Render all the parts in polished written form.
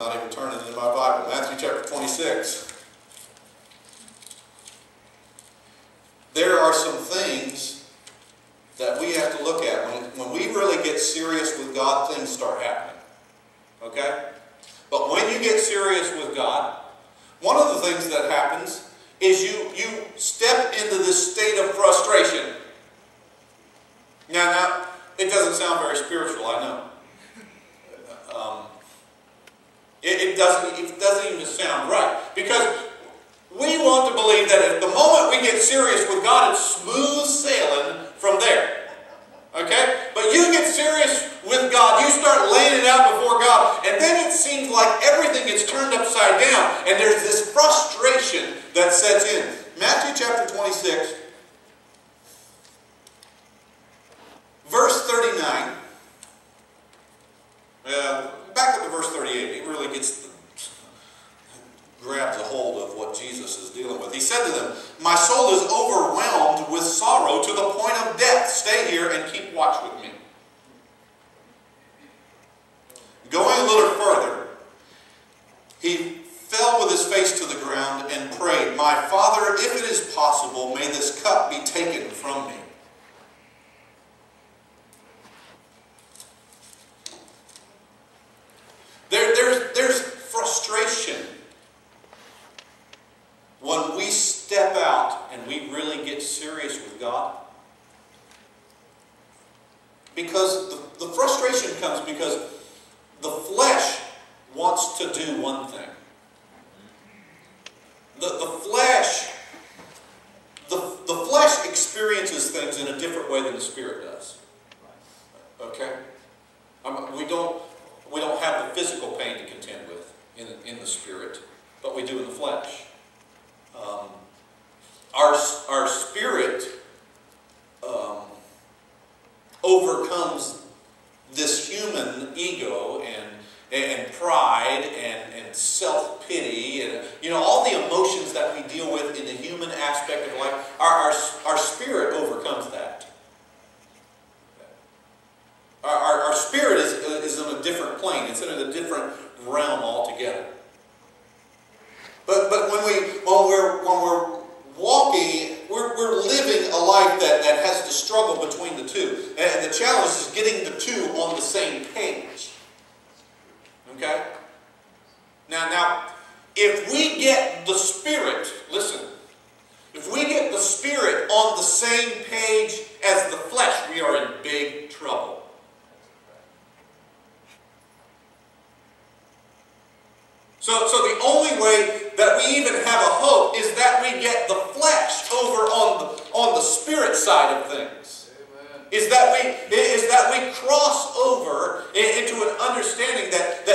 Not even turning in my Bible. Matthew chapter 26. There are some things that we have to look at. When we really get serious with God, things start happening. Okay? But when you get serious with God, one of the things that happens is you step into this state of frustration. Now, it doesn't sound very spiritual, I know. It doesn't even sound right. Because we want to believe that at the moment we get serious with God, it's smooth sailing from there. Okay? But you get serious with God, you start laying it out before God, and then it seems like everything gets turned upside down, and there's this frustration that sets in. Matthew chapter 26, verse 39. Back up to verse 38. It really grabs a hold of what Jesus is dealing with. He said to them, "My soul is overwhelmed with sorrow to the point of death. Stay here and keep watch with me." Going a little further, he fell with his face to the ground and prayed, "My Father, if it is possible, may this cup be taken from me." There's frustration when we step out and we really get serious with God. Because the frustration comes because the flesh wants to do one thing. The flesh experiences things in a different way than the Spirit does. Okay? We don't have the physical pain to contend with in the Spirit, but we do in the flesh. Our spirit overcomes this human ego and pride and self-pity and all the emotions that we deal with in the human aspect of life. Our spirit overcomes that. Our spirit is in a different plane. It's in a different realm altogether. But when we're walking, we're living a life that has to struggle between the two. And the challenge is getting the two on the same page. Okay? Now, if we get the Spirit, listen, if we get the Spirit on the same page as the flesh, we are in big trouble. So the only way that we even have a hope is that we get the flesh over on the Spirit side of things. Amen. Is that we cross over into an understanding that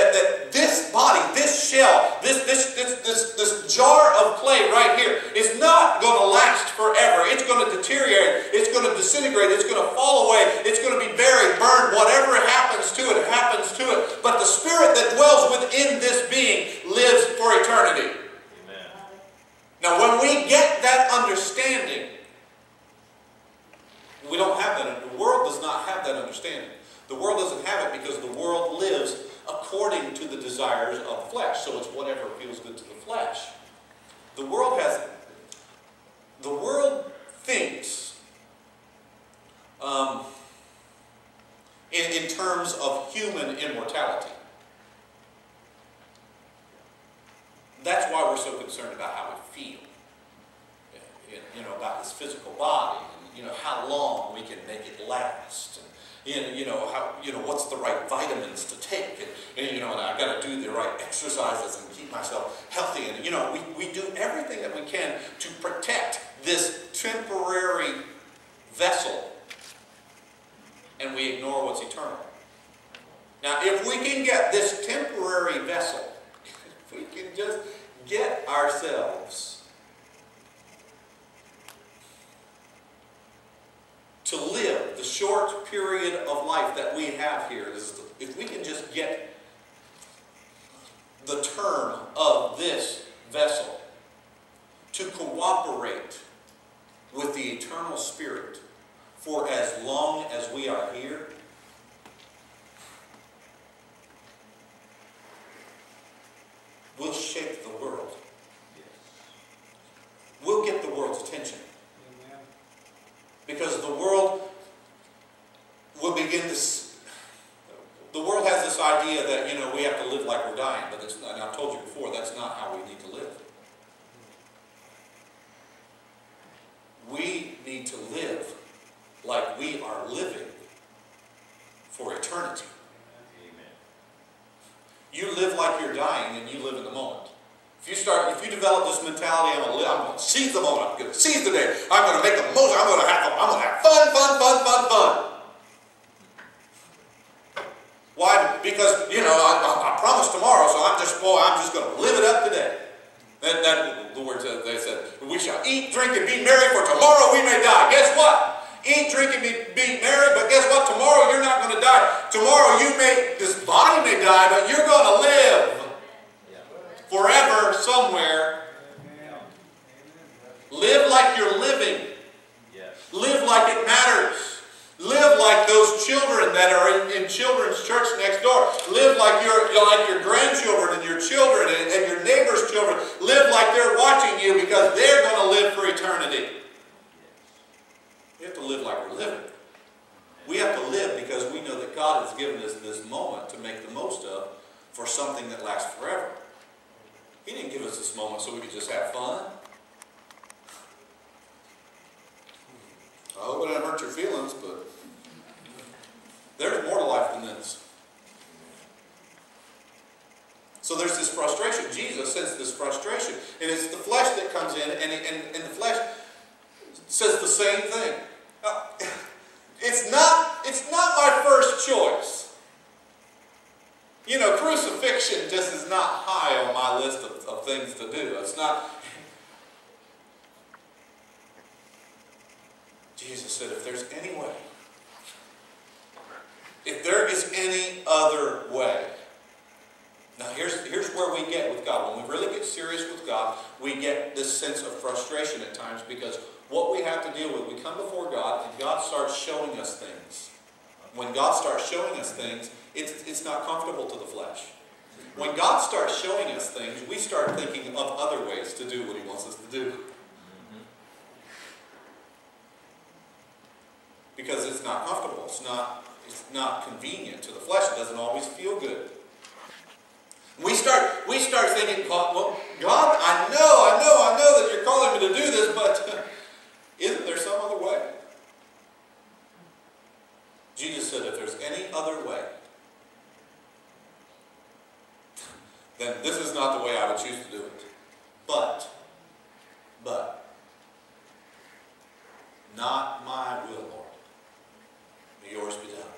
this body, this shell, this jar of clay right here is not going to last forever. It's going to deteriorate. It's going to disintegrate. It's going to fall away. It's going to be buried, burned. Whatever happens to it, happens to it. But the Spirit that dwells within this being lives for eternity. Amen. Now, when we get that understanding, we don't have that. The world does not have that understanding. The world doesn't have it because the world lives according to the desires of the flesh. So it's whatever feels good to the flesh. The world thinks in terms of human immortality. That's why we're so concerned about how we feel. About this physical body. How long we can make it last, and what's the right vitamins to take, and I got to do the right exercises and keep myself healthy, and we do everything that we can to protect this temporary vessel, and we ignore what's eternal. Now, if we can get this temporary vessel, if we can just get ourselves to live the short period of life that we have here, if we can just get the term of this vessel to cooperate with the eternal Spirit for as long as we are here, shake the world. We'll get the world's attention. Because the world will begin to... The world has this idea that, you know, we have to live like we're dying. But it's not, and I've told you before, that's not how we need to live. We need to live like we are living for eternity. Amen. You live like you're dying and you live in the moment. If you develop this mentality, I'm going to seize the moment, I'm going to seize the day, I'm going to make the most, I'm going to have fun. Why? Because, you know, I promised tomorrow, so I'm just going to live it up today. That the words that they said, we shall eat, drink, and be merry, for tomorrow we may die. Guess what? Eat, drink, and be merry, but guess what? Tomorrow you're not going to die. Tomorrow this body may die, but you're going to live forever somewhere. Live like you're living. Live like it matters. Live like those children that are in children's church next door. Live like your grandchildren and your children and your neighbor's children. Live like they're watching you, because they're going to live for eternity. We have to live like we're living. We have to live because we know that God has given us this moment to make the most of for something that lasts forever. He didn't give us this moment so we could just have fun. I hope it doesn't hurt your feelings, but there's more to life than this. So there's this frustration. Jesus sensed this frustration. And it's the flesh that comes in, and the flesh says the same thing. It's not my first choice. You know, crucifixion just is not high on my list of things to do. It's not. Jesus said, if there's any way, if there is any other way. Now here's where we get with God. When we really get serious with God, we get this sense of frustration at times, because what we have to deal with, we come before God and God starts showing us things. When God starts showing us things, it's not comfortable to the flesh. When God starts showing us things, we start thinking of other ways to do what He wants us to do. Because it's not comfortable. It's not convenient to the flesh. It doesn't always feel good. We start thinking, well, God, I know that you're calling me to do this, but isn't there some other way? Jesus said, if there's any other way, then this is not the way I would choose to do it. But, not my will, Lord. May yours be done.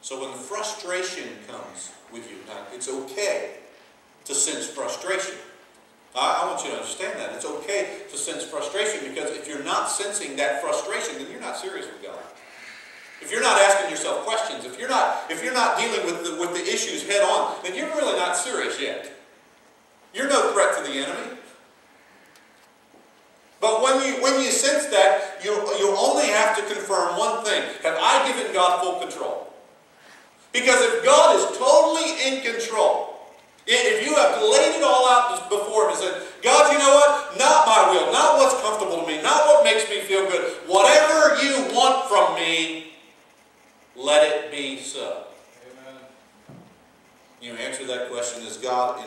So when the frustration comes with you, now it's okay to sense frustration. I want you to understand that. It's okay to sense frustration, because if you're not sensing that frustration, then you're not serious with God. If you're not asking yourself questions, if you're not dealing with the issues head on, then you're really not serious yet. You're no threat to the enemy. But when you sense that, you only have to confirm one thing. Have I given God full control? Because if God is totally in control, if you have laid it all out before Him and said, God, you know what? Not my will, not what's comfortable to me, not what makes me feel good. Whatever you want from me, let it be so. Amen. You answer that question, is God